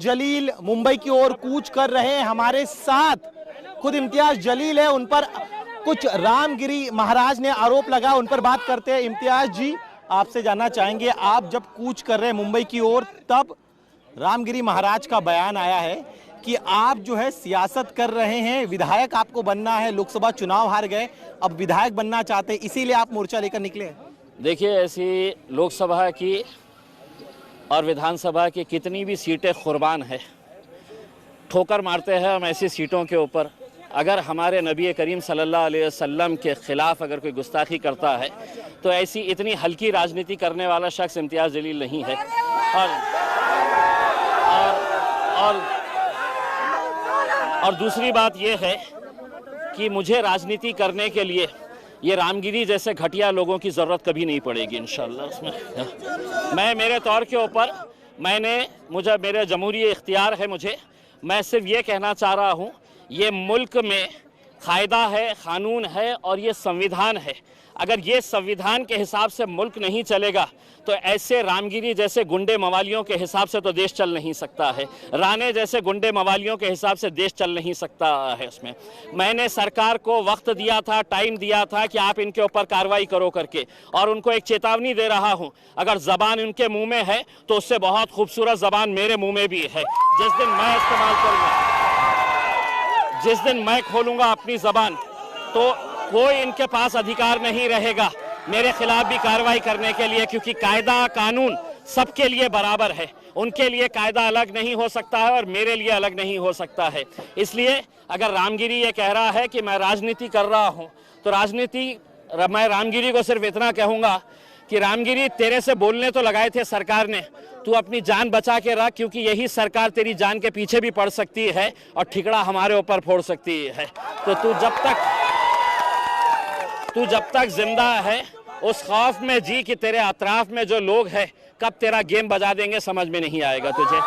जलील मुंबई की ओर कूच कर रहे हैं। हमारे साथ खुद इम्तियाज जलील है, उन पर कुछ रामगिरी महाराज ने आरोप लगा, उन पर बात करते हैं। इम्तियाज जी, आपसे जानना चाहेंगे, आप जब कूच कर रहे हैं मुंबई की ओर, तब रामगिरी महाराज का बयान आया है कि आप जो है सियासत कर रहे हैं, विधायक आपको बनना है, लोकसभा चुनाव हार गए, अब विधायक बनना चाहते हैं, इसीलिए आप मोर्चा लेकर निकले। देखिए, ऐसी लोकसभा की और विधानसभा की कितनी भी सीटें कुर्बान है, ठोकर मारते हैं हम ऐसी सीटों के ऊपर। अगर हमारे नबी करीम सल्लल्लाहु अलैहि वसल्लम के ख़िलाफ़ अगर कोई गुस्ताखी करता है तो ऐसी इतनी हल्की राजनीति करने वाला शख्स इम्तियाज़ जलील नहीं है। और दूसरी बात यह है कि मुझे राजनीति करने के लिए ये रामगिरी जैसे घटिया लोगों की ज़रूरत कभी नहीं पड़ेगी इंशाअल्लाह। उसमें मैं मेरे तौर के ऊपर मुझे मेरे जमहूरी इख्तियार है, मैं सिर्फ ये कहना चाह रहा हूँ, ये मुल्क में कायदा है, कानून है और ये संविधान है। अगर ये संविधान के हिसाब से मुल्क नहीं चलेगा तो ऐसे रामगिरी जैसे गुंडे मवालियों के हिसाब से तो देश चल नहीं सकता है, राणे जैसे गुंडे मवालियों के हिसाब से देश चल नहीं सकता है। उसमें मैंने सरकार को वक्त दिया था, टाइम दिया था कि आप इनके ऊपर कार्रवाई करो करके, और उनको एक चेतावनी दे रहा हूं, अगर ज़बान उनके मुंह में है तो उससे बहुत खूबसूरत ज़बान मेरे मुंह में भी है। जिस दिन मैं इस्तेमाल करूँगा, जिस दिन मैं खोलूँगा अपनी ज़बान, तो कोई इनके पास अधिकार नहीं रहेगा मेरे खिलाफ भी कार्रवाई करने के लिए, क्योंकि कायदा कानून सबके लिए बराबर है। उनके लिए कायदा अलग नहीं हो सकता है और मेरे लिए अलग नहीं हो सकता है। इसलिए अगर रामगिरी ये कह रहा है कि मैं राजनीति कर रहा हूं, तो मैं रामगिरी को सिर्फ इतना कहूंगा कि रामगिरी, तेरे से बोलने तो लगाए थे सरकार ने, तू अपनी जान बचा के रख, क्योंकि यही सरकार तेरी जान के पीछे भी पड़ सकती है और ठिकड़ा हमारे ऊपर फोड़ सकती है। तो तू जब तक जिंदा है उस खौफ में जी कि तेरे अतराफ में जो लोग हैं कब तेरा गेम बजा देंगे समझ में नहीं आएगा तुझे।